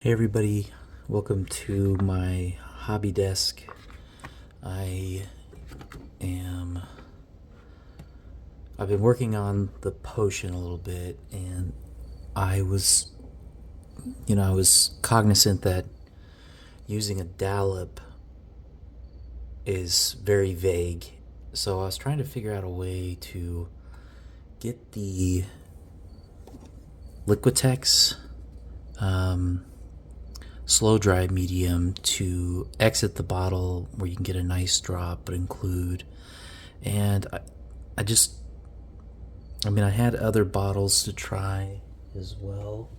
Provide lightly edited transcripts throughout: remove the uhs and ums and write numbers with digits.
Hey everybody, welcome to my hobby desk. I am I've been working on the potion a little bit, and I was I was cognizant that using a dollop is very vague. So I was trying to figure out a way to get the Liquitex slow dry medium to exit the bottle where you can get a nice drop but include. And I just I had other bottles to try as well.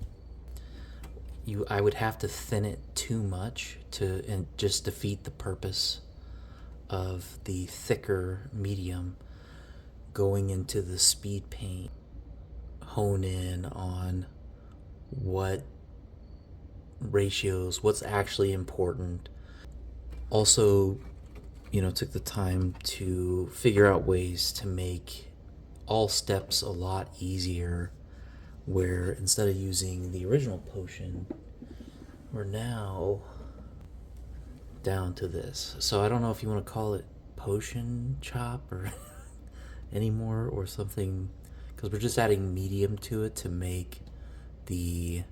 I would have to thin it too much to and just defeat the purpose of the thicker medium going into the speed paint. Hone in on what ratios, what's actually important. Also, took the time to figure out ways to make all steps a lot easier, where instead of using the original potion, we're now down to this. So I don't know if you want to call it potion chop or anymore or something, because we're just adding medium to it to make the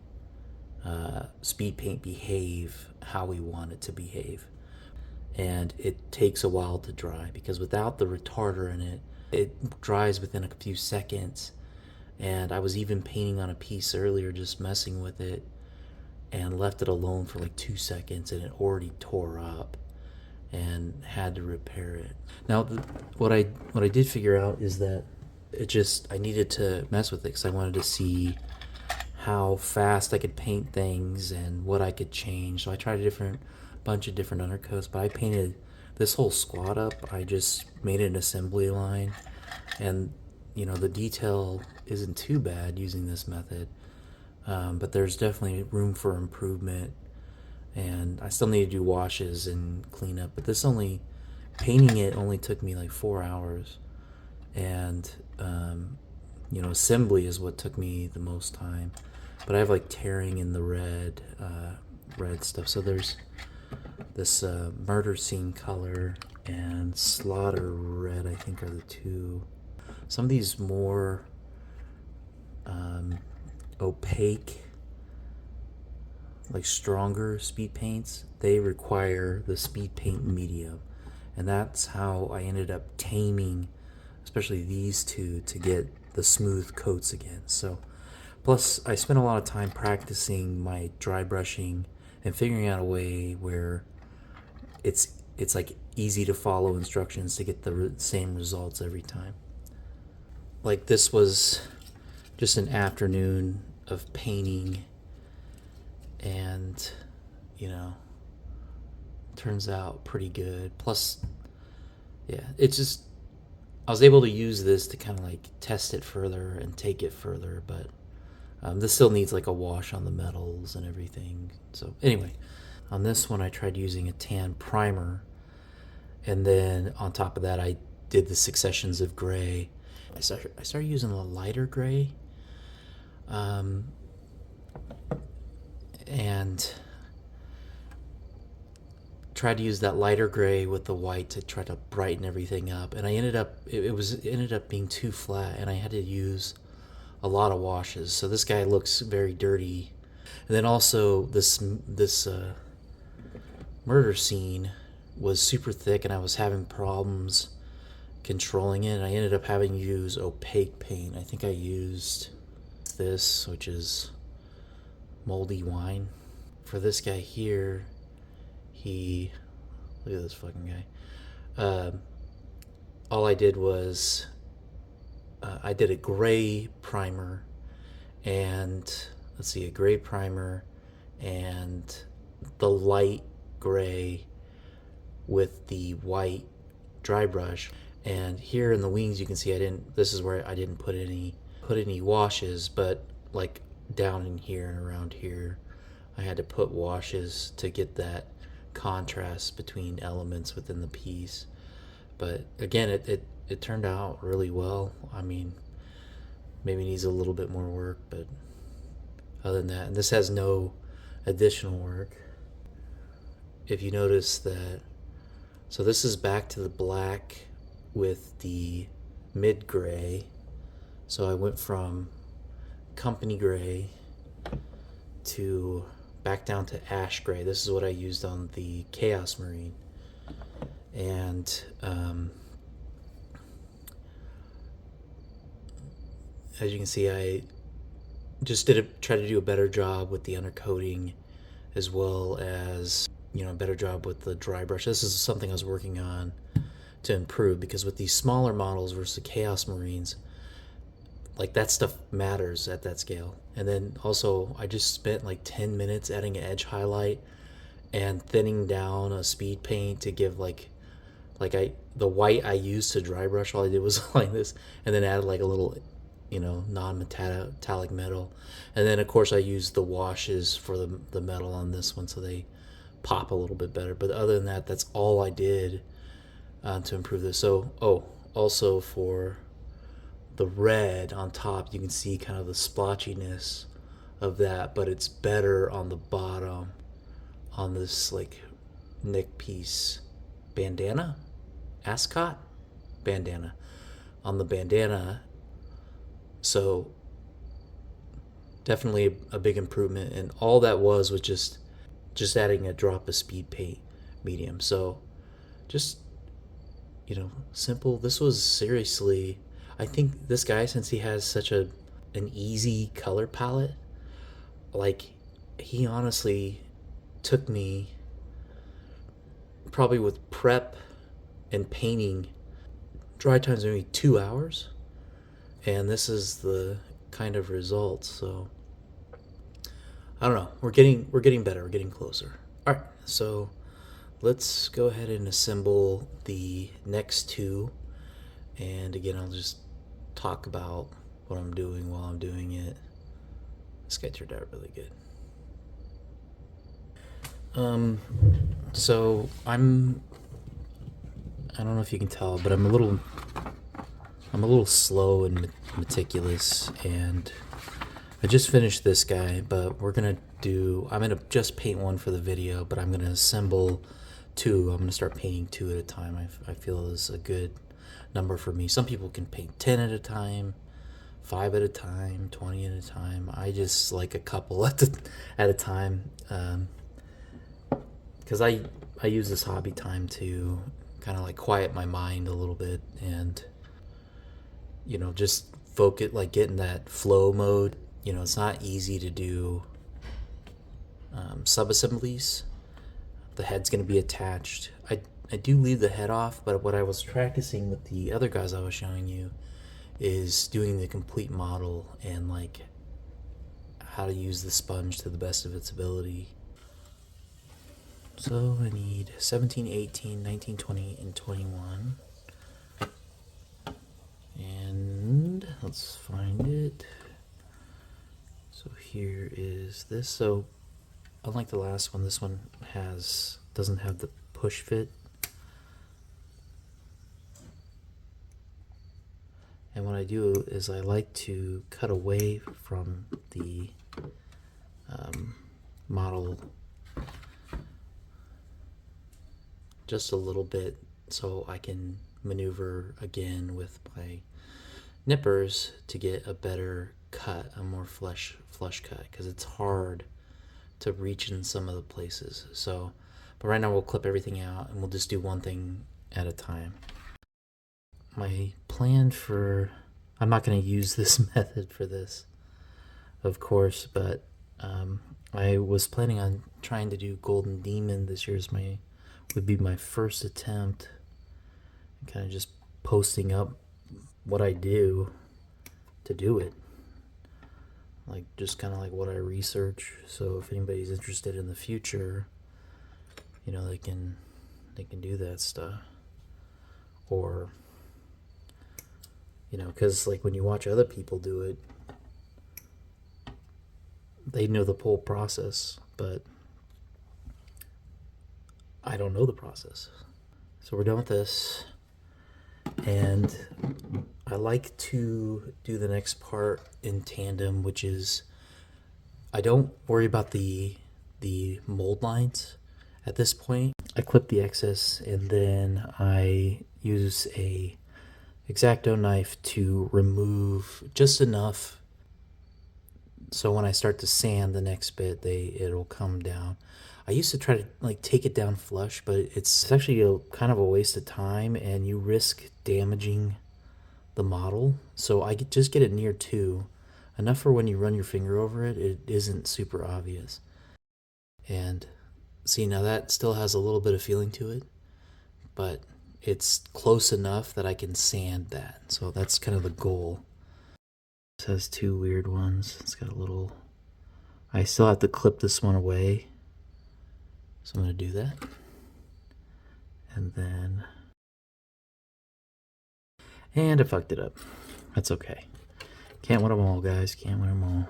speed paint behave how we want it to behave. And it takes a while to dry because without the retarder in it, it dries within a few seconds. And I was even painting on a piece earlier, just messing with it, and left it alone for like 2 seconds, and it already tore up, and had to repair it. Now, what I did figure out is that I needed to mess with it because I wanted to see how fast I could paint things and what I could change. So I tried a bunch of different undercoats, but I painted this whole squad up. I just made an assembly line, and the detail isn't too bad using this method, but there's definitely room for improvement, and I still need to do washes and clean up. But painting it only took me like 4 hours, and assembly is what took me the most time. But I have like tearing in the red stuff. So there's this murder scene color and slaughter red, I think, are the two. Some of these more opaque, like stronger speed paints, they require the speed paint medium. And that's how I ended up taming, especially these two, to get the smooth coats again. So, plus, I spent a lot of time practicing my dry brushing and figuring out a way where it's like easy to follow instructions to get the same results every time. Like this was just an afternoon of painting, and turns out pretty good. Plus, yeah, it's just I was able to use this to kind of like test it further and take it further, but this still needs like a wash on the metals and everything. So anyway, on this one I tried using a tan primer, and then on top of that I did the successions of gray. I started using a lighter gray, and tried to use that lighter gray with the white to try to brighten everything up. And it ended up being too flat, and I had to use a lot of washes. So this guy looks very dirty. And then also this murder scene was super thick, and I was having problems controlling it, and I ended up having to use opaque paint. I think I used this, which is moldy wine. For this guy here, look at this fucking guy. All I did was I did a gray primer, and a gray primer and the light gray with the white dry brush. And here in the wings you can see this is where I didn't put any washes, but like down in here and around here I had to put washes to get that contrast between elements within the piece. But again, it turned out really well. I mean, maybe needs a little bit more work, but other than that, and this has no additional work. If you notice that, so this is back to the black with the mid gray. So I went from company gray to back down to ash gray. This is what I used on the Chaos Marine. And as you can see, I just try to do a better job with the undercoating, as well as, you know, a better job with the dry brush. This is something I was working on to improve, because with these smaller models versus the Chaos Marines, like, that stuff matters at that scale. And then also, I just spent like 10 minutes adding an edge highlight and thinning down a speed paint to give the white I used to dry brush, all I did was like this, and then added like a little, you know, non-metallic metal. And then of course I used the washes for the metal on this one, so they pop a little bit better. But other than that, that's all I did to improve this. So, also for the red on top, you can see kind of the splotchiness of that, but it's better on the bottom on this like neck piece bandana, ascot bandana, on the bandana. So definitely a big improvement, and all that was just adding a drop of speed paint medium. So just, you know, simple. This was seriously, I think this guy, since he has such an easy color palette, like, he honestly took me probably with prep and painting dry times maybe 2 hours, and this is the kind of results. So I don't know, we're getting better, we're getting closer. All right, so let's go ahead and assemble the next two, and again, I'll just talk about what I'm doing while I'm doing it. This guy turned out really good. So I don't know if you can tell, but I'm a little slow and meticulous, and I just finished this guy, but I'm gonna just paint one for the video, but I'm gonna assemble two. I'm gonna start painting two at a time. I feel is a good number for me. Some people can paint 10 at a time, 5 at a time, 20 at a time. I just like a couple at a time, because I use this hobby time to kind of like quiet my mind a little bit, and, you know, just focus, like, get in that flow mode. You know, it's not easy to do sub-assemblies. The head's going to be attached. I do leave the head off, but what I was practicing with the other guys I was showing you is doing the complete model, and like how to use the sponge to the best of its ability. So I need 17, 18, 19, 20, and 21. And let's find it. So here is this. So unlike the last one, this one doesn't have the push fit. And what I do is I like to cut away from the model just a little bit, so I can maneuver again with my nippers to get a better cut, a more flush cut, because it's hard to reach in some of the places. So, but right now we'll clip everything out and we'll just do one thing at a time. My plan I'm not going to use this method for this, of course, but I was planning on trying to do Golden Demon this year. Would be my first attempt, kind of just posting up what I do to do it, like just kind of like what I research. So if anybody's interested in the future, you know, they can do that stuff. Or, you know, because like when you watch other people do it, they know the whole process, but I don't know the process. So we're done with this, and I like to do the next part in tandem, which is I don't worry about the the mold lines at this point. I clip the excess and then I use a X-Acto knife to remove just enough so when I start to sand the next bit, it'll come down. I used to try to like take it down flush, but it's actually kind of a waste of time and you risk damaging the model. So I just get it near 2, enough for when you run your finger over it, it isn't super obvious. And see, now that still has a little bit of feeling to it, but it's close enough that I can sand that. So that's kind of the goal. This has 2 weird ones. It's got a little... I still have to clip this one away. So I'm going to do that. And then... And I fucked it up. That's okay. Can't win them all, guys. Can't win them all.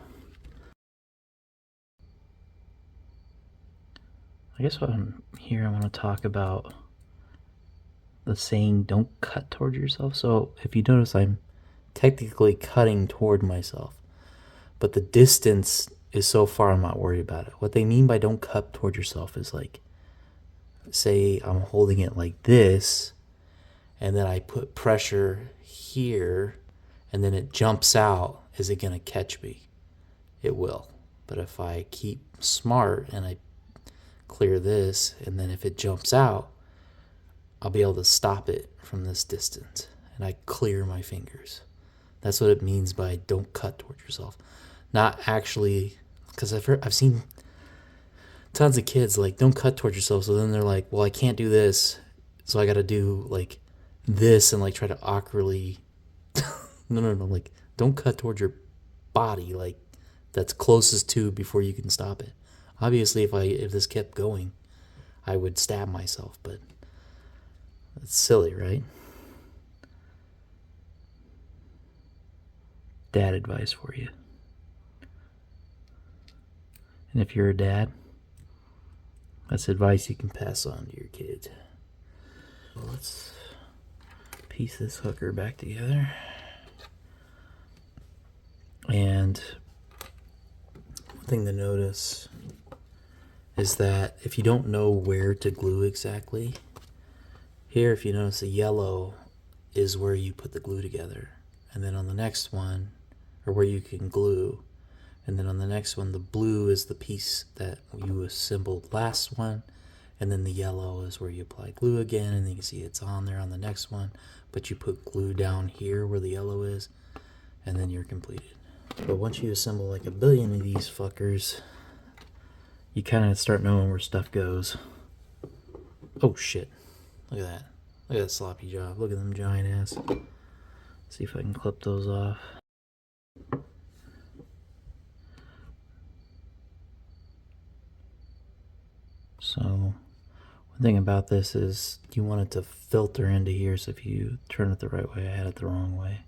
I guess while I'm here, I want to talk about the saying, don't cut toward yourself. So if you notice, I'm technically cutting toward myself, but the distance is so far I'm not worried about it. What they mean by don't cut toward yourself is like, say I'm holding it like this, and then I put pressure here, and then it jumps out. Is it going to catch me? It will. But if I keep smart and I clear this, and then if it jumps out, I'll be able to stop it from this distance, and I clear my fingers. That's what it means by don't cut toward yourself. Not actually, because I've seen tons of kids like, don't cut toward yourself. So then they're like, well, I can't do this, so I got to do like this and like try to awkwardly. No, like don't cut toward your body, like that's closest to before you can stop it. Obviously, if this kept going, I would stab myself, but that's silly, right? Dad advice for you. And if you're a dad, that's advice you can pass on to your kids. So let's piece this hooker back together. And one thing to notice is that if you don't know where to glue exactly, here if you notice the yellow is where you put the glue together. And then on the next one, or where you can glue, and then on the next one, the blue is the piece that you assembled last one, and then the yellow is where you apply glue again, and you can see it's on there on the next one, but you put glue down here where the yellow is, and then you're completed. But once you assemble like a billion of these fuckers, you kind of start knowing where stuff goes. Oh shit. Look at that. Look at that sloppy job. Look at them giant ass. See if I can clip those off. So, one thing about this is you want it to filter into here, so if you turn it the right way, I had it the wrong way.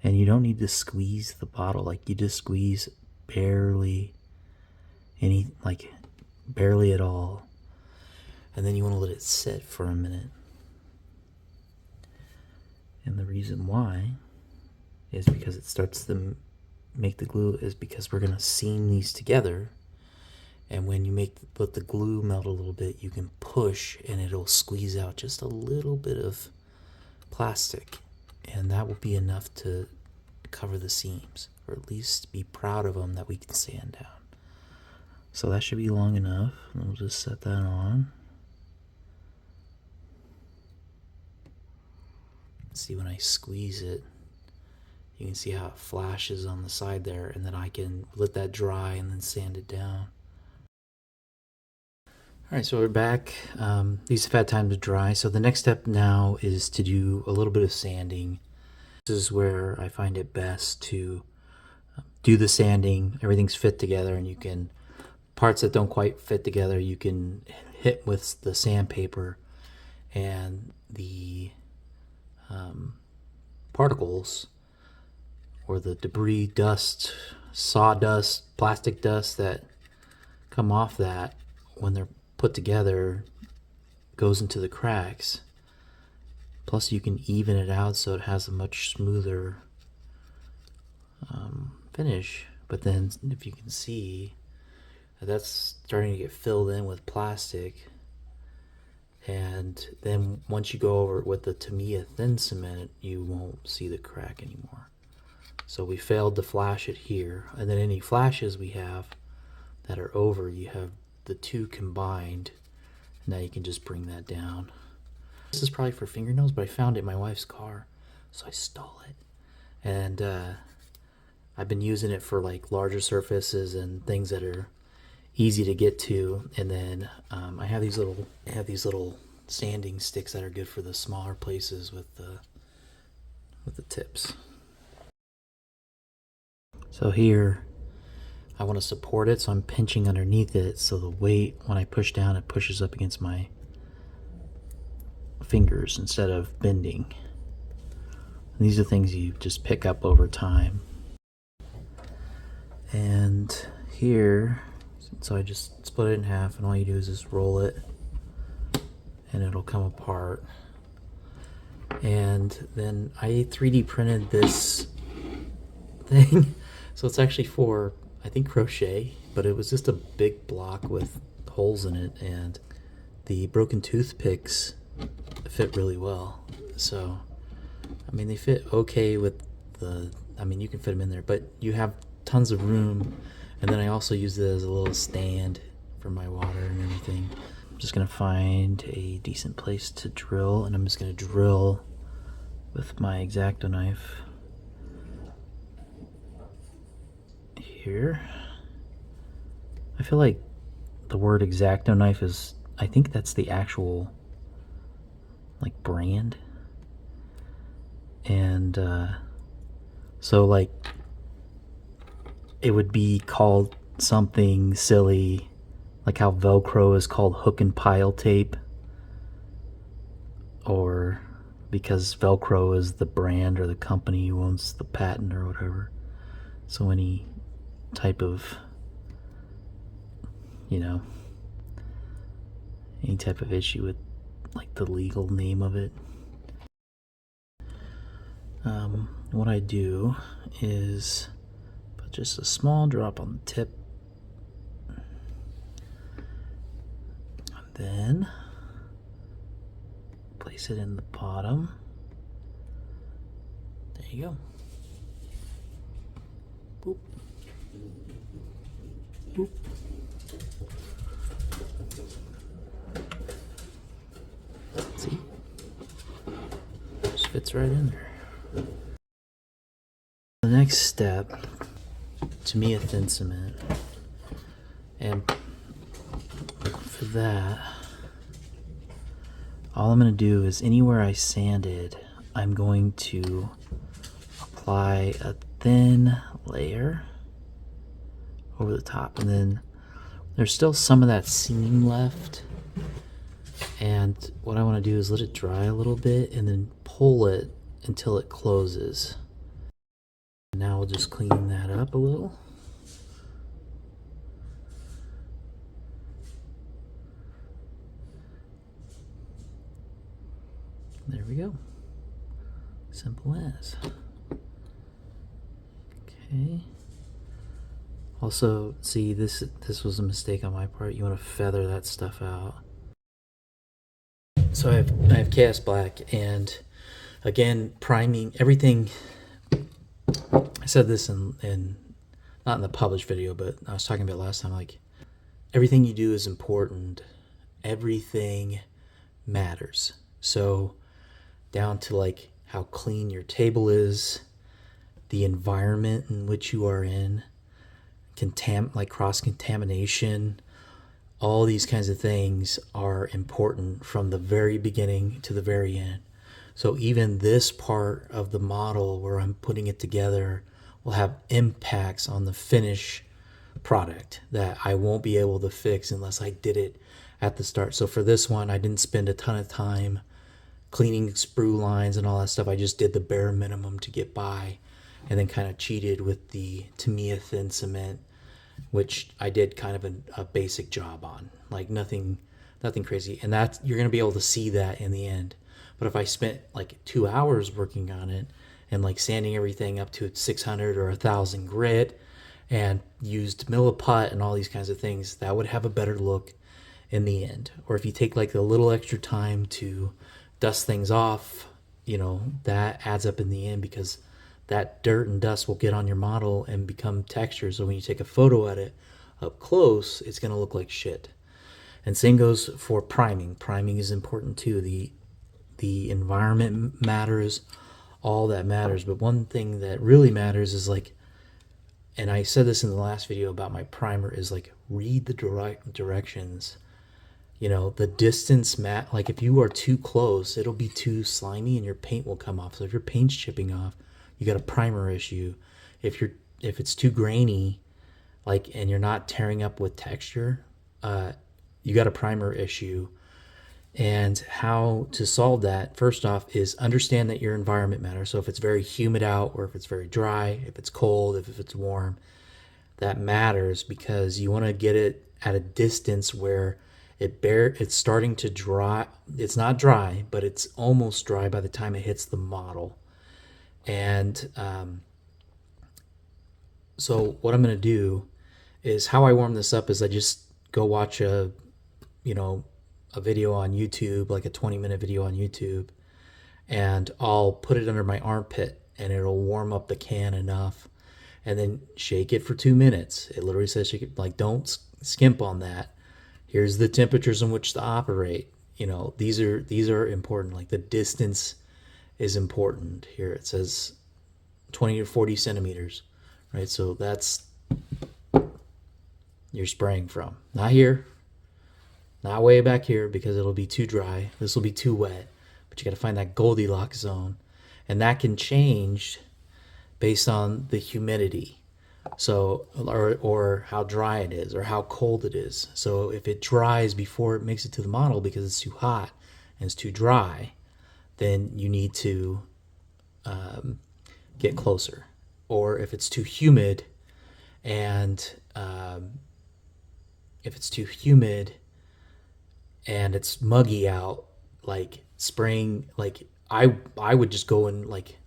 And you don't need to squeeze the bottle, like you just squeeze barely barely at all. And then you want to let it sit for a minute. And the reason why is because it starts to make the glue is because we're going to seam these together. And when you let the glue melt a little bit, you can push and it'll squeeze out just a little bit of plastic. And that will be enough to cover the seams, or at least be proud of them that we can sand down. So that should be long enough. We'll just set that on. See, when I squeeze it, you can see how it flashes on the side there, and then I can let that dry and then sand it down. Alright, so we're back. These have had time to dry. So the next step now is to do a little bit of sanding. This is where I find it best to do the sanding. Everything's fit together, and you can, parts that don't quite fit together, you can hit with the sandpaper, and the particles or the debris, dust, sawdust, plastic dust that come off that when they're put together goes into the cracks. Plus you can even it out so it has a much smoother finish But then if you can see, that's starting to get filled in with plastic. And then once you go over it with the Tamiya thin cement, you won't see the crack anymore. So we failed to flash it here. And then any flashes we have that are over, you have the two combined. Now you can just bring that down. This is probably for fingernails, but I found it in my wife's car, so I stole it. And I've been using it for like larger surfaces and things that are easy to get to. And then I have these little sanding sticks that are good for the smaller places with the tips. So here I want to support it, so I'm pinching underneath it, so the weight, when I push down, it pushes up against my fingers instead of bending. And these are things you just pick up over time. And here, so I just split it in half, and all you do is just roll it and it'll come apart. And then I 3D printed this thing. So it's actually for, I think, crochet, but it was just a big block with holes in it, and the broken toothpicks fit really well. So, I mean, they fit okay with you can fit them in there, but you have tons of room. And then I also use it as a little stand for my water and everything. I'm just gonna find a decent place to drill, and I'm just gonna drill with my X-Acto knife here. I feel like the word X-Acto knife is, I think that's the actual like brand. And so like it would be called something silly like how Velcro is called hook and pile tape, or because Velcro is the brand or the company who owns the patent or whatever. So any type of, any type of issue with like the legal name of it. What I do is put just a small drop on the tip, and then place it in the bottom. There you go. Boop. Boop. See? Just fits right in there. The next step, Tamiya thin cement, and for that, all I'm going to do is anywhere I sanded, I'm going to apply a thin layer over the top, and then there's still some of that seam left, and what I want to do is let it dry a little bit and then pull it until it closes. Now we'll just clean that up a little. There we go. Simple as. Okay. Also, see, this was a mistake on my part. You want to feather that stuff out. So I have Chaos Black, and again, priming everything. I said this in not in the published video, but I was talking about last time, like everything you do is important. Everything matters. So down to like how clean your table is, the environment in which you are in, like cross-contamination, all these kinds of things are important from the very beginning to the very end. So even this part of the model where I'm putting it together will have impacts on the finished product that I won't be able to fix unless I did it at the start. So for this one, I didn't spend a ton of time cleaning sprue lines and all that stuff. I just did the bare minimum to get by, and then kind of cheated with the Tamiya thin cement, which I did kind of a basic job on, like nothing crazy. And that you're going to be able to see that in the end. But if I spent like 2 hours working on it and like sanding everything up to 600 or 1000 grit and used Milliput and all these kinds of things, that would have a better look in the end. Or if you take like a little extra time to dust things off, you know, that adds up in the end, because that dirt and dust will get on your model and become texture. So when you take a photo at it up close, it's going to look like shit. And same goes for priming. Priming is important too. The environment matters, all that matters. But one thing that really matters is like, and I said this in the last video about my primer, is like read the directions. You know, the distance like if you are too close, it'll be too slimy and your paint will come off. So if your paint's chipping off, you got a primer issue. If it's too grainy, like, and you're not tearing up with texture, you got a primer issue. And how to solve that, first off, is understand that your environment matters. So if it's very humid out, or if it's very dry, if it's cold, if it's warm, that matters, because you want to get it at a distance where it's starting to dry. It's not dry, but it's almost dry by the time it hits the model. And so what I'm going to do is, how I warm this up is I just go watch a video on YouTube, like a 20-minute video on YouTube, and I'll put it under my armpit and it'll warm up the can enough, and then shake it for 2 minutes. It literally says shake it, like, don't skimp on that. Here's the temperatures in which to operate. You know, these are important. Like the distance is important. Here it says 20 to 40 centimeters, right? So that's you're spraying from. Not here, not way back here, because it'll be too dry. This will be too wet, but you got to find that Goldilocks zone, and that can change based on the humidity. So, or how dry it is, or how cold it is. So if it dries before it makes it to the model because it's too hot and it's too dry, then you need to get closer. Or if it's too humid, and it's muggy out, like spraying, like I would just go in like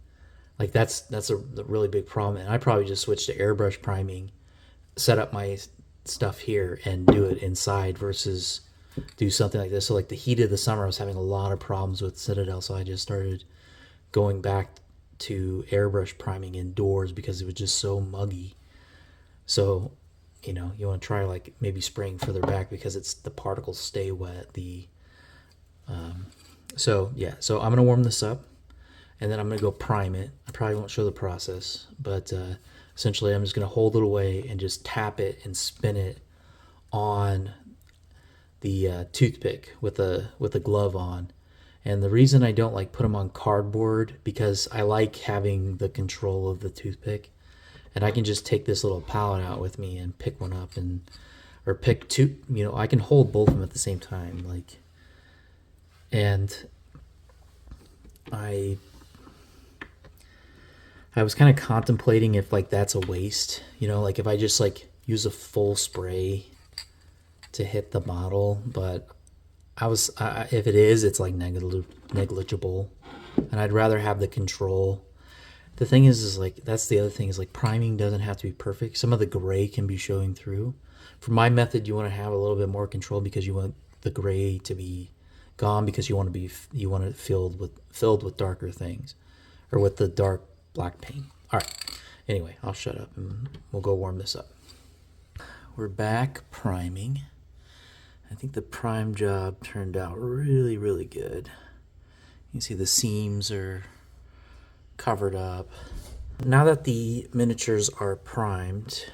that's a really big problem. And I probably just switch to airbrush priming, set up my stuff here and do it inside versus do something like this. So like the heat of the summer, I was having a lot of problems with Citadel, so I just started going back to airbrush priming indoors because it was just so muggy. So, you know, you want to try like maybe spraying further back because it's the particles stay wet. So I'm gonna warm this up, and then I'm going to go prime it. I probably won't show the process, but essentially I'm just going to hold it away and just tap it and spin it on the toothpick with a glove on. And the reason I don't like put them on cardboard, because I like having the control of the toothpick, and I can just take this little palette out with me and pick one up, or pick two, you know, I can hold both of them at the same time, like, and I was kind of contemplating if like that's a waste, you know, like if I just like use a full spray to hit the model, but if it is, it's like negligible, and I'd rather have the control. The thing is like, that's the other thing, is like priming doesn't have to be perfect. Some of the gray can be showing through. For my method, you want to have a little bit more control because you want the gray to be gone, because you want it filled with darker things, or with the dark black paint. All right. Anyway, I'll shut up and we'll go warm this up. We're back priming. I think the prime job turned out really, really good. You can see the seams are covered up. Now that the miniatures are primed,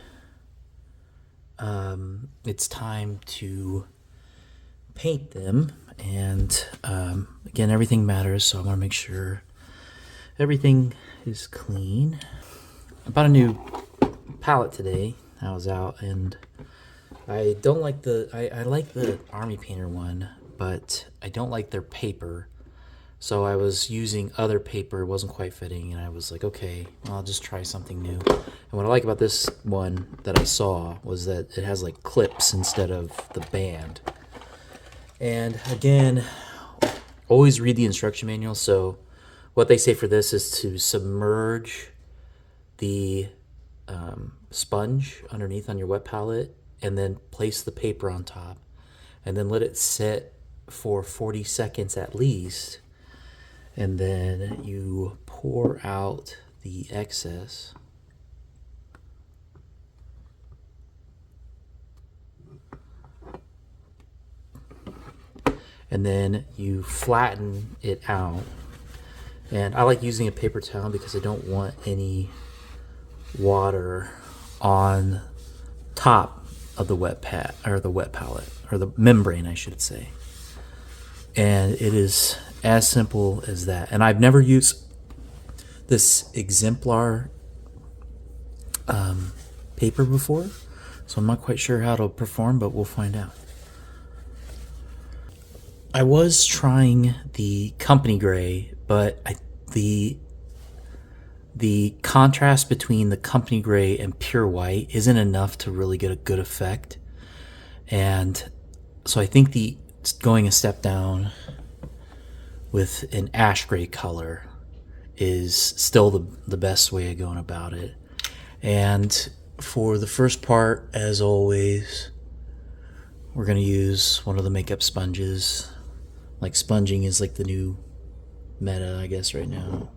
it's time to paint them. And again, everything matters, so I want to make sure everything is clean. I bought a new palette today. I was out, and I don't like I like the Army Painter one, but I don't like their paper. So I was using other paper, it wasn't quite fitting, and I was like, okay, well, I'll just try something new. And what I like about this one that I saw was that it has like clips instead of the band. And again, always read the instruction manual. So what they say for this is to submerge the sponge underneath on your wet palette, and then place the paper on top, and then let it sit for 40 seconds at least, and then you pour out the excess. And then you flatten it out. And I like using a paper towel because I don't want any water on top of the wet pad, or the wet palette, or the membrane, I should say. And it is as simple as that. And I've never used this Exemplar paper before, so I'm not quite sure how it'll perform, but we'll find out. I was trying the company gray, but the contrast between the company gray and pure white isn't enough to really get a good effect. And so I think going a step down with an ash gray color is still the best way of going about it. And for the first part, as always, we're going to use one of the makeup sponges. Like, sponging is like the new meta, I guess, right now.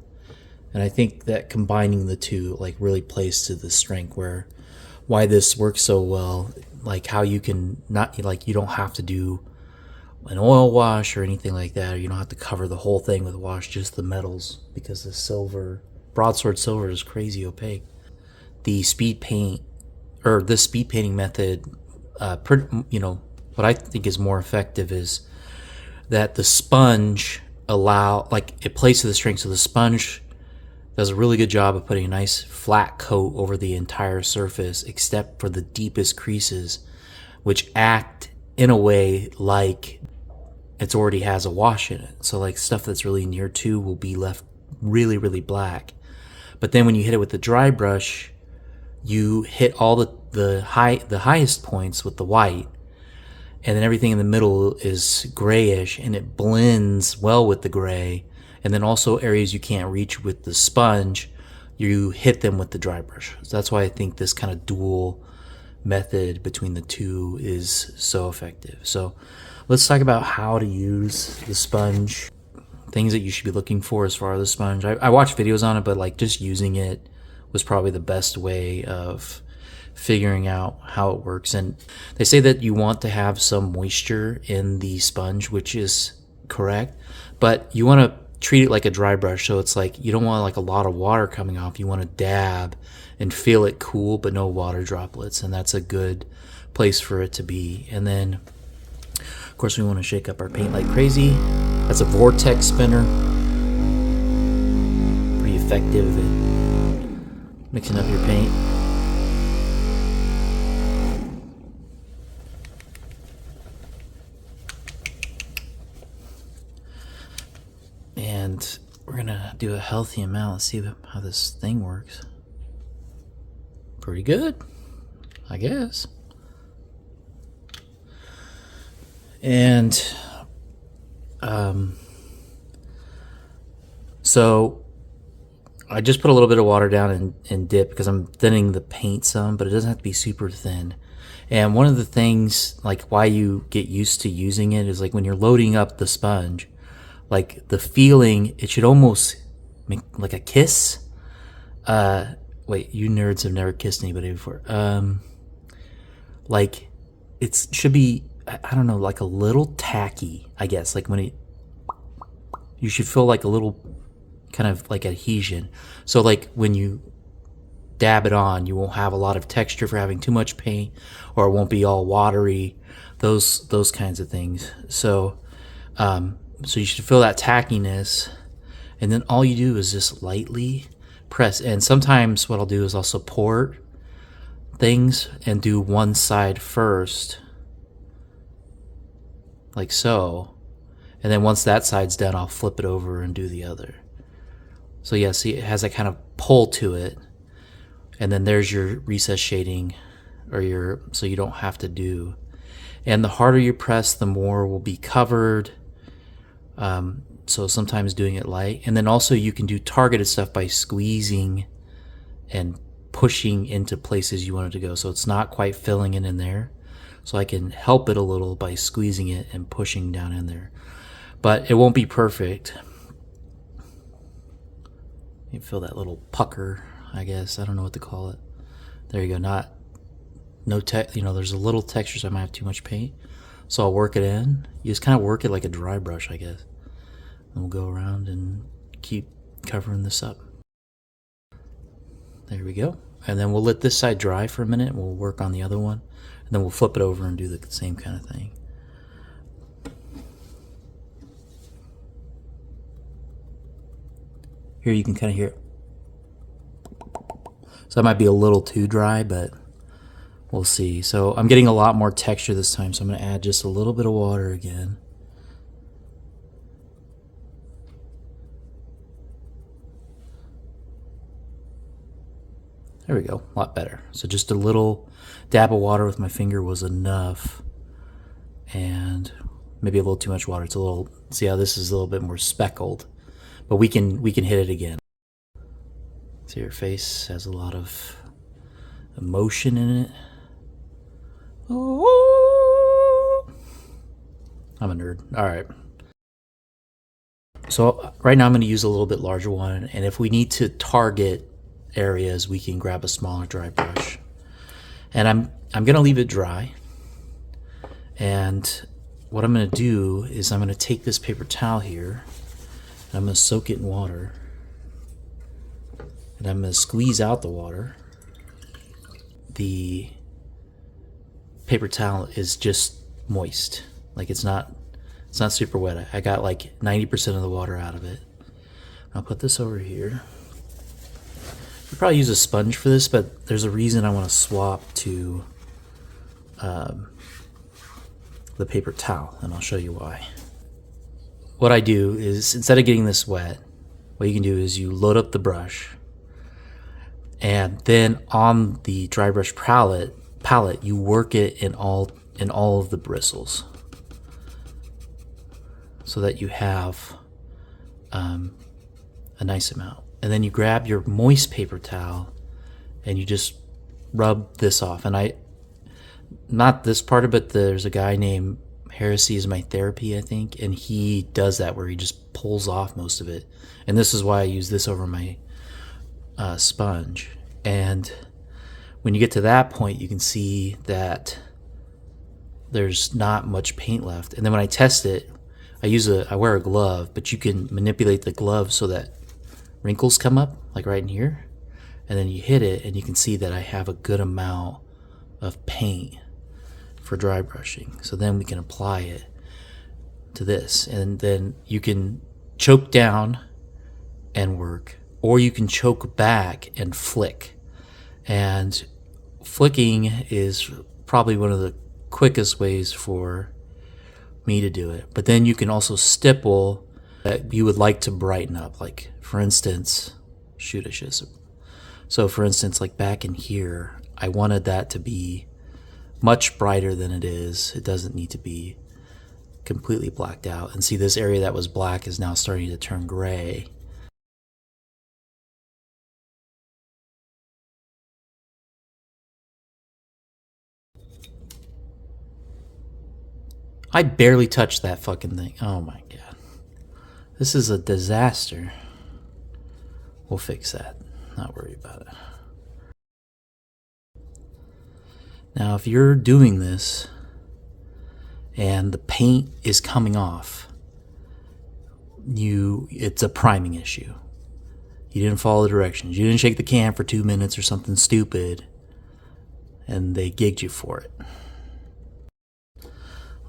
And I think that combining the two like really plays to the strength why this works so well. Like how you can not, like, you don't have to do an oil wash or anything like that, or you don't have to cover the whole thing with wash, just the metals, because the broadsword silver is crazy opaque. The speed paint, or the speed painting method, what I think is more effective is that the sponge it plays to the strength. So the sponge does a really good job of putting a nice flat coat over the entire surface, except for the deepest creases, which act in a way like it already has a wash in it. So like stuff that's really near to will be left really, really black. But then when you hit it with the dry brush, you hit all the highest points with the white, and then everything in the middle is grayish, and it blends well with the gray. And then also areas you can't reach with the sponge, you hit them with the dry brush. So that's why I think this kind of dual method between the two is so effective. So let's talk about how to use the sponge, things that you should be looking for as far as the sponge. I watched videos on it, but like just using it was probably the best way of figuring out how it works. And they say that you want to have some moisture in the sponge, which is correct, but you want to treat it like a dry brush. So it's like you don't want like a lot of water coming off. You want to dab and feel it cool, but no water droplets, and that's a good place for it to be. And then of course we want to shake up our paint like crazy. That's a vortex spinner, pretty effective in mixing up your paint. And we're gonna do a healthy amount. Let's see how this thing works. Pretty good, I guess. And so I just put a little bit of water down and dip because I'm thinning the paint some, but it doesn't have to be super thin. And one of the things, like why you get used to using it, is like when you're loading up the sponge, like the feeling, it should almost make like a kiss. Wait, you nerds have never kissed anybody before. Like it should be, I don't know, like a little tacky, I guess. Like you should feel like a little kind of like adhesion. So like when you dab it on, you won't have a lot of texture for having too much paint, or it won't be all watery, those kinds of things. So so you should feel that tackiness, and then all you do is just lightly press. And sometimes what I'll do is I'll support things and do one side first, like so, and then once that side's done, I'll flip it over and do the other. So yeah, see, it has that kind of pull to it, and then there's your recess shading, or so you don't have to do. And the harder you press, the more will be covered. So sometimes doing it light, and then also you can do targeted stuff by squeezing and pushing into places you want it to go. So it's not quite filling it in there. So I can help it a little by squeezing it and pushing down in there. But it won't be perfect. You feel that little pucker, I guess. I don't know what to call it. There you go. There's a little texture, so I might have too much paint. So I'll work it in. You just kind of work it like a dry brush, I guess. And we'll go around and keep covering this up. There we go. And then we'll let this side dry for a minute and we'll work on the other one. And then we'll flip it over and do the same kind of thing. Here you can kind of hear it. So that might be a little too dry, but we'll see. So I'm getting a lot more texture this time, so I'm going to add just a little bit of water again. There we go, a lot better. So just a little dab of water with my finger was enough. And maybe a little too much water. It's a little, see how this is a little bit more speckled. But we can hit it again. See, your face has a lot of emotion in it. Oh, I'm a nerd. All right. So right now I'm going to use a little bit larger one. And if we need to target areas, we can grab a smaller dry brush. And I'm going to leave it dry. And what I'm going to do is I'm going to take this paper towel here. And I'm going to soak it in water. And I'm going to squeeze out the water. The paper towel is just moist. Like it's not super wet. I got like 90% of the water out of it. I'll put this over here. You probably use a sponge for this, but there's a reason I want to swap to the paper towel, and I'll show you why. What I do is, instead of getting this wet, what you can do is you load up the brush, and then on the dry brush palette you work it in all of the bristles, so that you have a nice amount. And then you grab your moist paper towel and you just rub this off. And not this part of it, there's a guy named Heresy is My Therapy, I think, and he does that where he just pulls off most of it. And this is why I use this over my sponge. And when you get to that point, you can see that there's not much paint left. And then when I test it, I wear a glove, but you can manipulate the glove so that wrinkles come up, like right in here. And then you hit it, and you can see that I have a good amount of paint for dry brushing. So then we can apply it to this. And then you can choke down and work, or you can choke back and flick. And flicking is probably one of the quickest ways for me to do it. But then you can also stipple that you would like to brighten up. Like for instance, so for instance, like back in here, I wanted that to be much brighter than it is. It doesn't need to be completely blacked out. And see, this area that was black is now starting to turn gray. I barely touched that fucking thing. Oh my god. This is a disaster. We'll fix that. Not worry about it. Now, if you're doing this and the paint is coming off, it's a priming issue. You didn't follow the directions. You didn't shake the can for 2 minutes or something stupid, and they gigged you for it.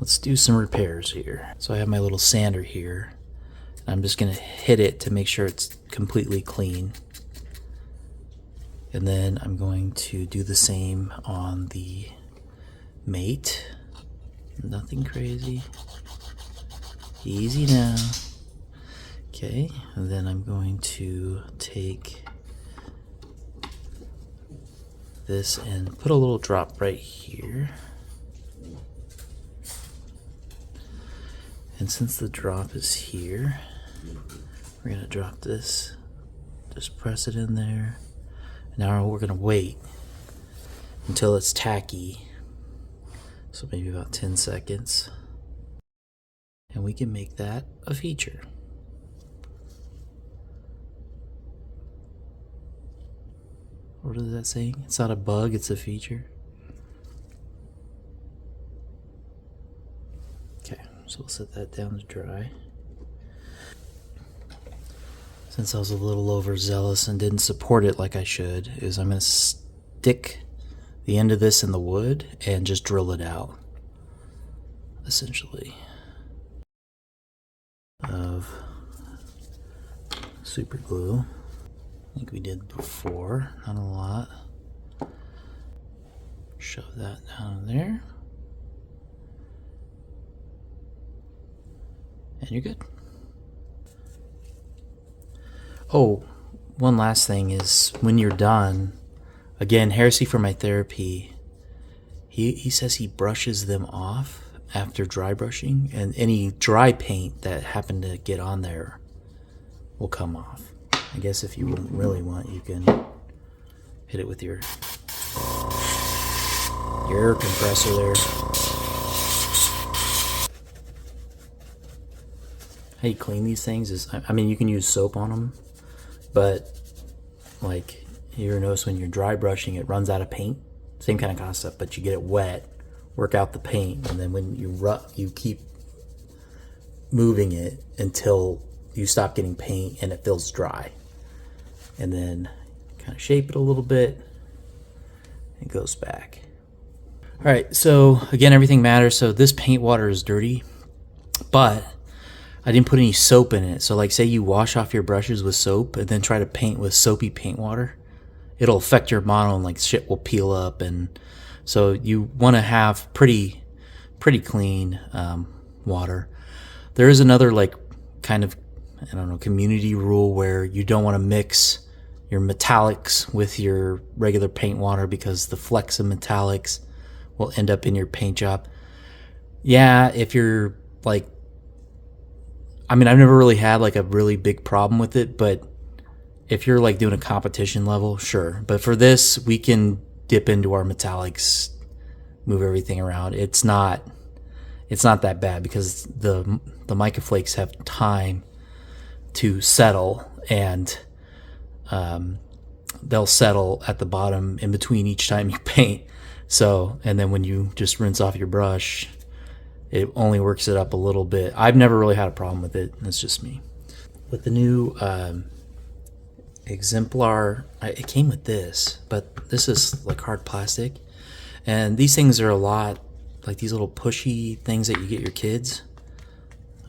Let's do some repairs here. So I have my little sander here. I'm just going to hit it to make sure it's completely clean. And then I'm going to do the same on the mate. Nothing crazy. Easy now. Okay, and then I'm going to take this and put a little drop right here. And since the drop is here, we're going to drop this, just press it in there, Now we're gonna wait until it's tacky. So maybe about 10 seconds. And we can make that a feature. What is that saying? It's not a bug, it's a feature. Okay, so we'll set that down to dry. Since I was a little overzealous and didn't support it like I should, is I'm going to stick the end of this in the wood and just drill it out, essentially, of super glue. I think we did before, not a lot. Shove that down there. And you're good. Oh, one last thing is when you're done, again, Heresy for My Therapy, he says he brushes them off after dry brushing, and any dry paint that happened to get on there will come off. I guess if you really want, you can hit it with your air compressor there. How you clean these things is, I mean, you can use soap on them, but like you ever notice when you're dry brushing, it runs out of paint. Same kind of concept, but you get it wet, work out the paint, and then when you keep moving it until you stop getting paint and it feels dry, and then kind of shape it a little bit. It goes back. All right, so again, everything matters. So this paint water is dirty, but I didn't put any soap in it. So like say you wash off your brushes with soap and then try to paint with soapy paint water, it'll affect your mono and like shit will peel up. And so you want to have pretty clean water. There is another like kind of, I don't know, community rule where you don't want to mix your metallics with your regular paint water because the flecks of metallics will end up in your paint job. Yeah, if you're like, I mean, I've never really had like a really big problem with it, but if you're like doing a competition level, sure. But for this, we can dip into our metallics, move everything around. It's not that bad because the mica flakes have time to settle, and they'll settle at the bottom in between each time you paint. So, and then when you just rinse off your brush, it only works it up a little bit. I've never really had a problem with it. That's just me. With the new Exemplar, it came with this, but this is like hard plastic. And these things are a lot like these little pushy things that you get your kids.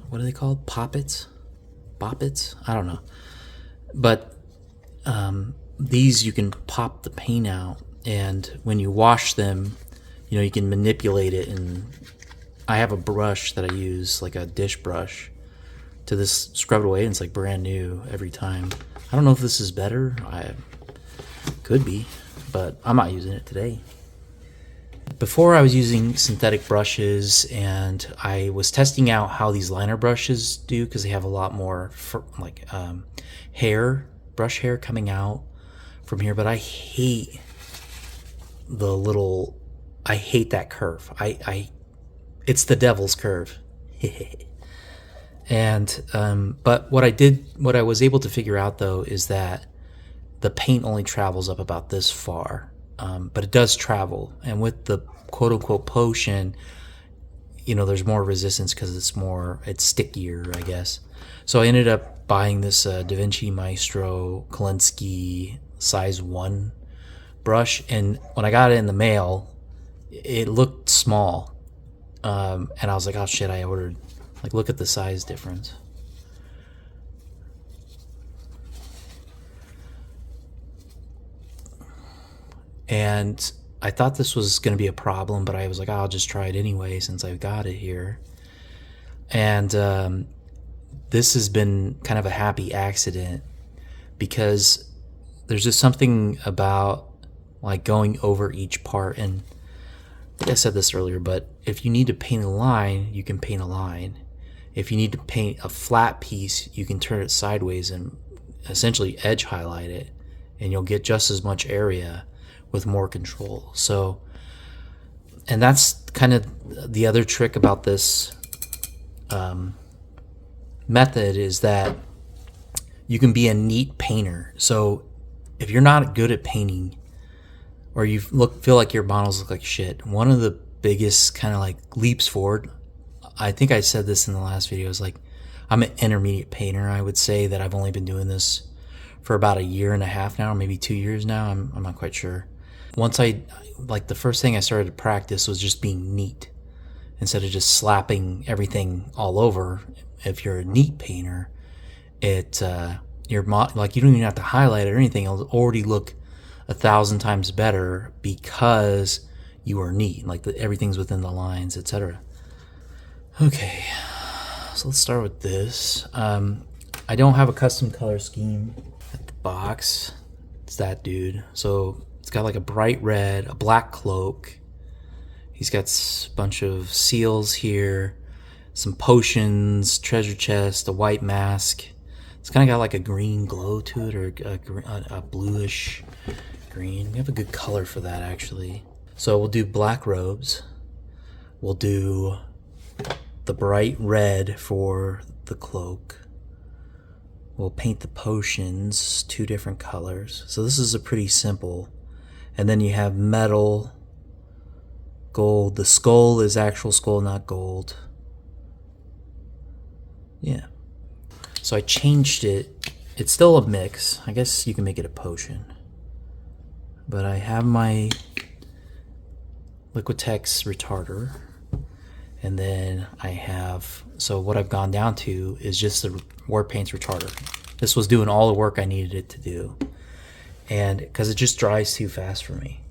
What are they called? Poppets? Boppets? I don't know. But these you can pop the paint out, and when you wash them, you know, you can manipulate it. And I have a brush that I use, like a dish brush, to this scrub it away, and it's like brand new every time. I don't know if this is better. I could be, but I'm not using it today. Before I was using synthetic brushes, and I was testing out how these liner brushes do because they have a lot more brush hair coming out from here. But I hate that curve. It's the devil's curve. And but what I was able to figure out though is that the paint only travels up about this far, but it does travel. And with the quote unquote potion, you know, there's more resistance because it's stickier, I guess. So I ended up buying this Da Vinci Maestro Kolinsky size 1 brush, and when I got it in the mail, it looked small. And I was like, oh shit, I ordered, like, look at the size difference. And I thought this was going to be a problem, but I was like, oh, I'll just try it anyway since I've got it here. And this has been kind of a happy accident because there's just something about like going over each part. And I think I said this earlier, but if you need to paint a line, you can paint a line. If you need to paint a flat piece, you can turn it sideways and essentially edge highlight it, and you'll get just as much area with more control. So, and that's kind of the other trick about this method, is that you can be a neat painter. So if you're not good at painting, or you feel like your models look like shit, one of the biggest kind of like leaps forward, I think I said this in the last video, is like, I'm an intermediate painter. I would say that I've only been doing this for about 1.5 years now, or maybe 2 years now. I'm not quite sure. Once like the first thing I started to practice was just being neat instead of just slapping everything all over. If you're a neat painter, like you don't even have to highlight it or anything. It'll already look 1,000 times better because you are neat. Like everything's within the lines, etc. Okay, so let's start with this. I don't have a custom color scheme at the box. It's that dude. So it's got like a bright red, a black cloak. He's got a bunch of seals here, some potions, treasure chest, a white mask. It's kind of got like a green glow to it, or a bluish green. We have a good color for that, actually. So we'll do black robes. We'll do the bright red for the cloak. We'll paint the potions 2 different colors. So this is a pretty simple. And then you have metal, gold. The skull is actual skull, not gold. Yeah. So I changed it. It's still a mix. I guess you can make it a potion. But I have my Liquitex retarder. And then I have, so what I've gone down to is just the War Paints retarder. This was doing all the work I needed it to do. And because it just dries too fast for me.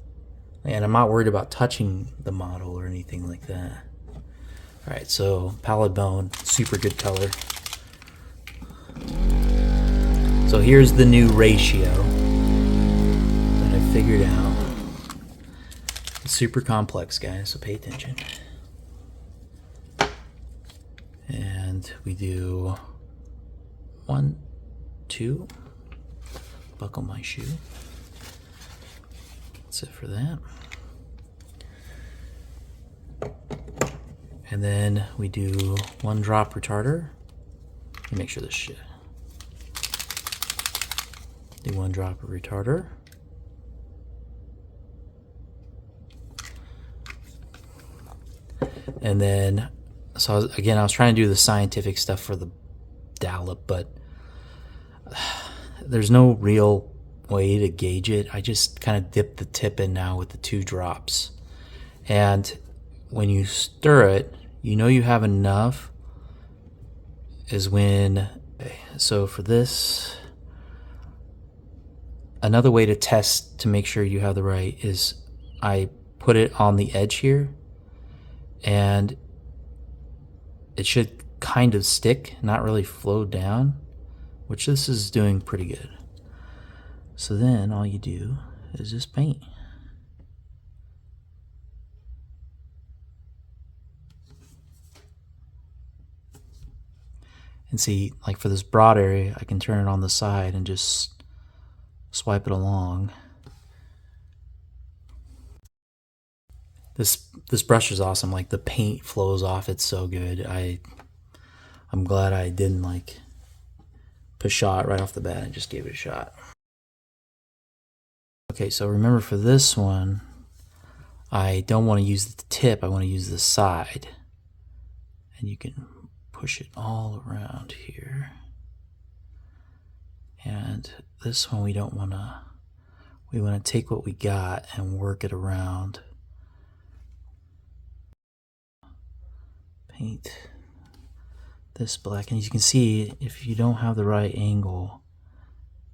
And I'm not worried about touching the model or anything like that. Alright, so Pallid Bone, super good color. So here's the new ratio that I figured out. It's super complex, guys, so pay attention. And we do 1, 2. Buckle my shoe. That's it for that. And then we do 1 drop retarder. Let me make sure this shit. Do 1 drop of retarder. And then, so I was trying to do the scientific stuff for the dollop, but there's no real way to gauge it. I just kind of dip the tip in now with the 2 drops. And when you stir it, you know you have enough is when, so for this, another way to test to make sure you have the right is I put it on the edge here, and it should kind of stick, not really flow down, which this is doing pretty good. So then all you do is just paint. And see, like for this broad area, I can turn it on the side and just swipe it along. This brush is awesome. Like the paint flows off. It's so good. I'm glad I didn't like put shot right off the bat. I just gave it a shot. Okay, so remember for this one, I don't want to use the tip. I want to use the side. And you can push it all around here. And this one we don't want to. We want to take what we got and work it around. Paint this black, and as you can see, if you don't have the right angle,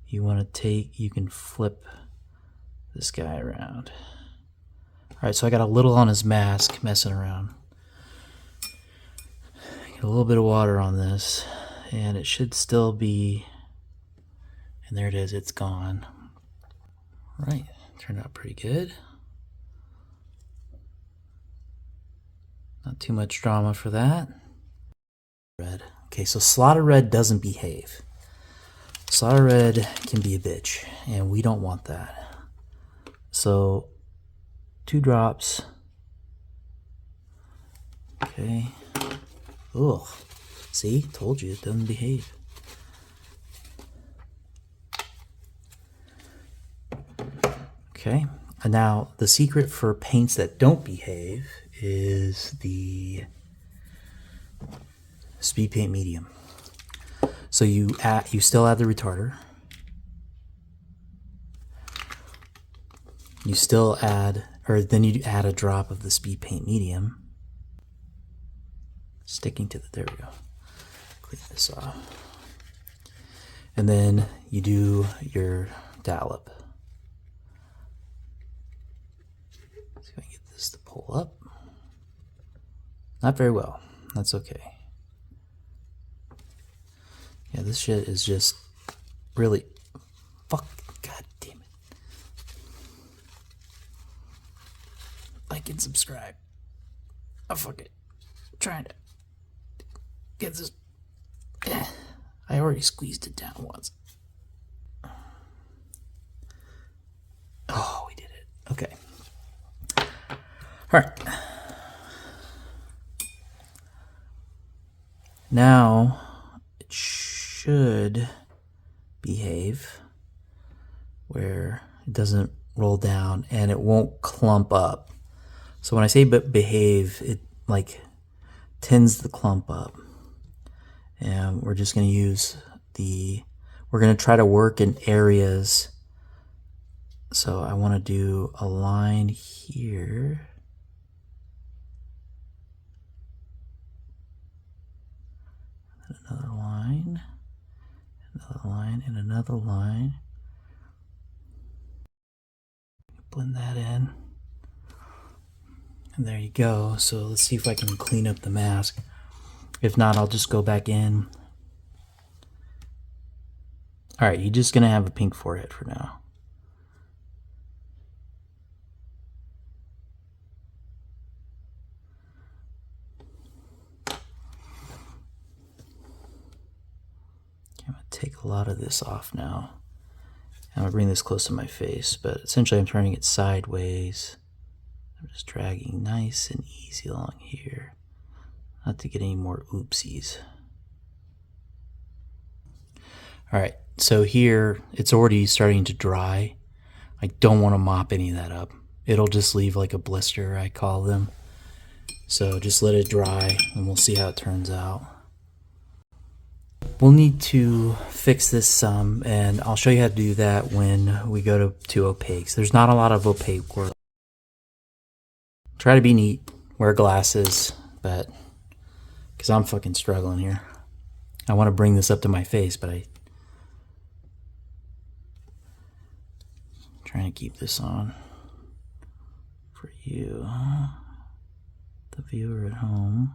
you want to you can flip this guy around. Alright, so I got a little on his mask messing around. Get a little bit of water on this, and it should still be, and there it is, it's gone. Right, turned out pretty good. Not too much drama for that. Red. Okay, so slotted red doesn't behave. Slaughter red can be a bitch, and we don't want that. So 2 drops. Okay. Ugh. See? Told you it doesn't behave. Okay. And now the secret for paints that don't behave is the speed paint medium. So you still add the retarder. You still add, or then you add a drop of the speed paint medium. Sticking to the, there we go. Clean this off. And then you do your dollop. See if I can get this to pull up. Not very well. That's okay. Yeah, this shit is just really... Fuck. God damn it. Like and subscribe. Oh, fuck it. I'm trying to get this... I already squeezed it down once. Oh, we did it. Okay. Alright. Now, it should behave where it doesn't roll down and it won't clump up. So when I say behave, it like tends the clump up. And we're just going to use we're going to try to work in areas. So I want to do a line here. Another line, and another line. Blend that in. And there you go. So let's see if I can clean up the mask. If not, I'll just go back in. Alright, you're just going to have a pink forehead for now. I'm going to take a lot of this off now. I'm going to bring this close to my face, but essentially I'm turning it sideways. I'm just dragging nice and easy along here. Not to get any more oopsies. Alright, so here it's already starting to dry. I don't want to mop any of that up. It'll just leave like a blister, I call them. So just let it dry and we'll see how it turns out. We'll need to fix this some, and I'll show you how to do that when we go to opaques. There's not a lot of opaque work. Try to be neat, wear glasses, but because I'm fucking struggling here. I want to bring this up to my face, but I'm trying to keep this on for you, the viewer at home,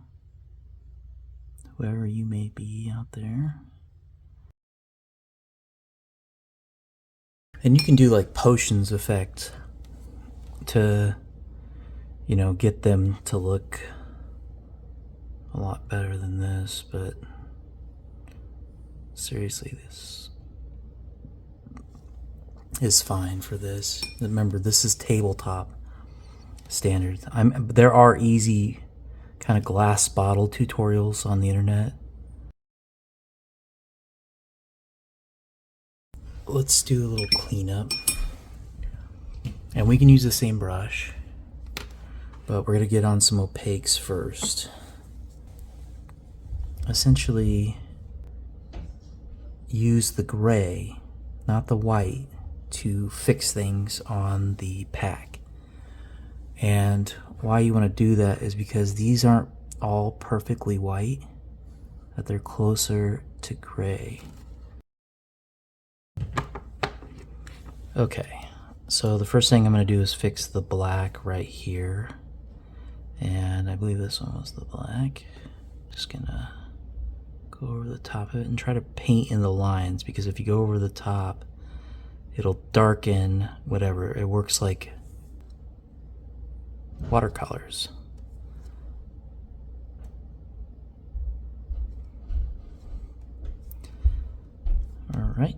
whoever you may be out there. And you can do like potions effect to, you know, get them to look a lot better than this, but seriously, this is fine for this. Remember, this is tabletop standard. There are easy kind of glass bottle tutorials on the internet. Let's do a little cleanup. And we can use the same brush, but we're going to get on some opaques first. Essentially, use the gray, not the white, to fix things on the pack. And why you want to do that is because these aren't all perfectly white, that they're closer to gray. Okay, so the first thing I'm going to do is fix the black right here. And I believe this one was the black. Just gonna go over the top of it and try to paint in the lines, because if you go over the top, it'll darken whatever. It works like watercolors. All right.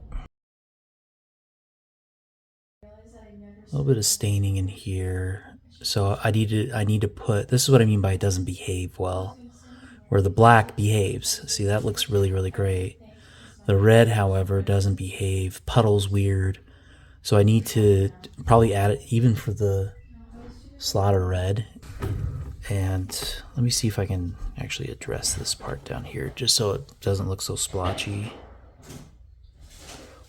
little bit of staining in here. So I need to put, this is what I mean by it doesn't behave well. Where the black behaves. See, that looks really, really great. The red, however, doesn't behave. Puddle's weird. So I need to probably add it even for the slaughter red. And let me see if I can actually address this part down here just so it doesn't look so splotchy.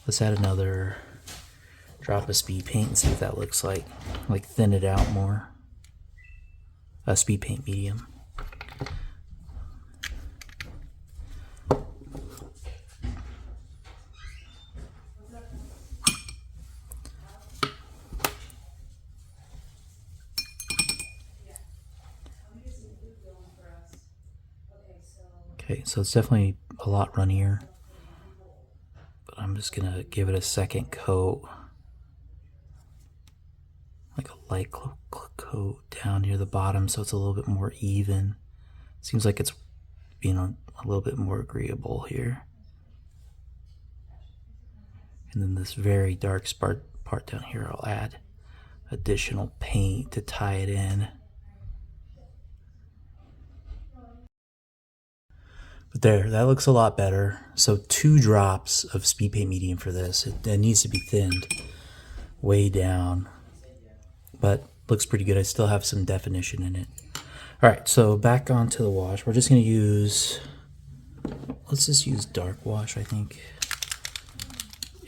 Let's add another drop of speed paint and see what that looks like thin it out more. Speed paint medium. Okay, so it's definitely a lot runnier, but I'm just gonna give it a second coat, like a light coat down near the bottom so it's a little bit more even. Seems like it's being a little bit more agreeable here. And then this very dark part down here, I'll add additional paint to tie it in. But there, that looks a lot better. So 2 drops of speed paint medium for this. It needs to be thinned way down, but looks pretty good. I still have some definition in it. All right, so back onto the wash. We're just gonna use, let's just use dark wash, I think.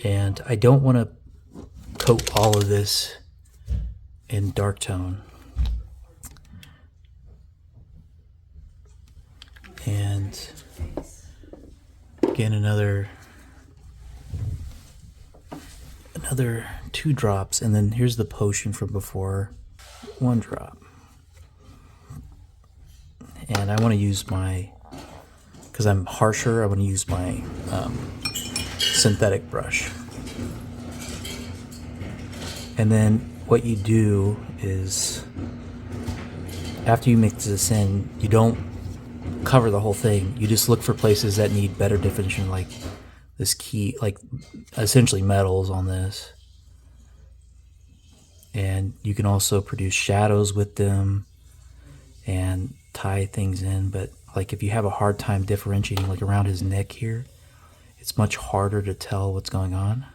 And I don't want to coat all of this in dark tone. And again, another 2 drops, and then here's the potion from before, 1 drop. And I want to use my, because I'm harsher, I want to use my synthetic brush. And then what you do is, after you mix this in, you don't cover the whole thing. You just look for places that need better definition, like this key, like essentially metals on this. And you can also produce shadows with them and tie things in. But like if you have a hard time differentiating, like around his neck here, it's much harder to tell what's going on.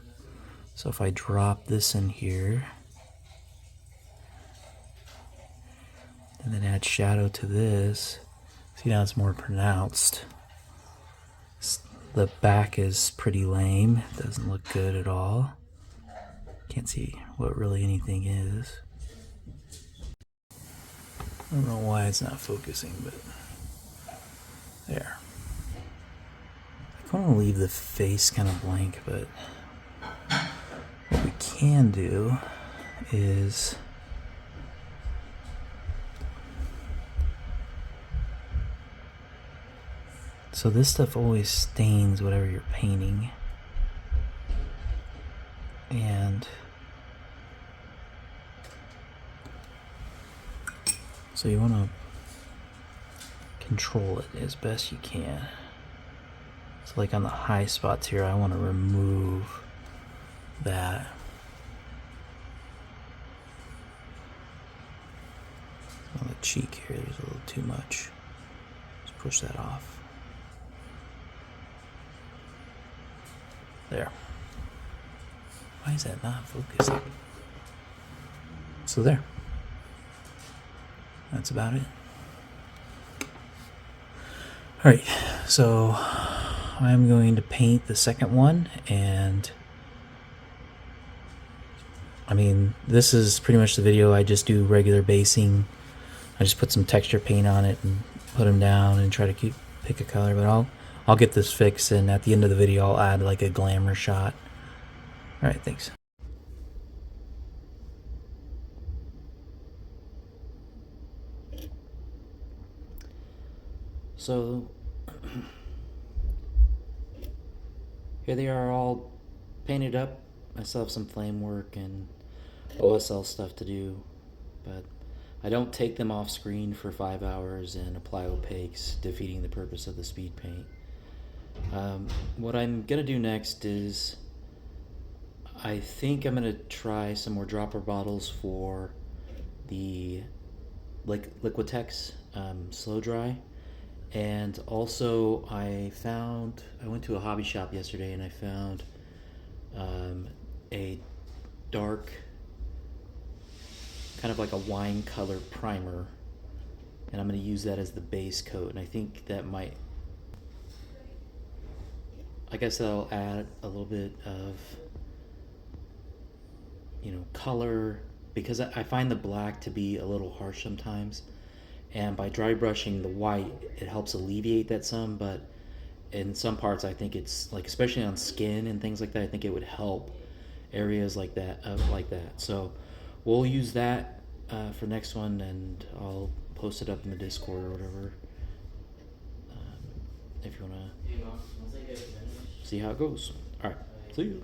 So if I drop this in here and then add shadow to this, see now it's more pronounced. The back is pretty lame, doesn't look good at all. Can't see what really anything is. I don't know why it's not focusing, but there. I want to leave the face kind of blank, but what we can do is so this stuff always stains whatever you're painting, and so you want to control it as best you can. So like on the high spots here, I want to remove that. On the cheek here, there's a little too much. Just push that off. There. Why is that not focusing? So there. That's about it. Alright, so I'm going to paint the second one, and I mean, this is pretty much the video. I just do regular basing. I just put some texture paint on it and put them down and try to pick a color, but I'll get this fixed, and at the end of the video I'll add like a glamour shot. Alright, thanks. So here they are all painted up. I still have some flame work and OSL stuff to do, but I don't take them off screen for 5 hours and apply opaques, defeating the purpose of the speed paint. What I'm gonna do next is I think I'm gonna try some more dropper bottles for the Liquitex Slow Dry. And also, I went to a hobby shop yesterday and I found a dark, kind of like a wine color primer. And I'm going to use that as the base coat. And I think that might, I guess that'll add a little bit of, color, because I find the black to be a little harsh sometimes. And by dry brushing the white, it helps alleviate that some, but in some parts I think it's like, especially on skin and things like that, I think it would help areas like that. So we'll use that for next one, and I'll post it up in the Discord or whatever, if you want to see how it goes. All right, see you.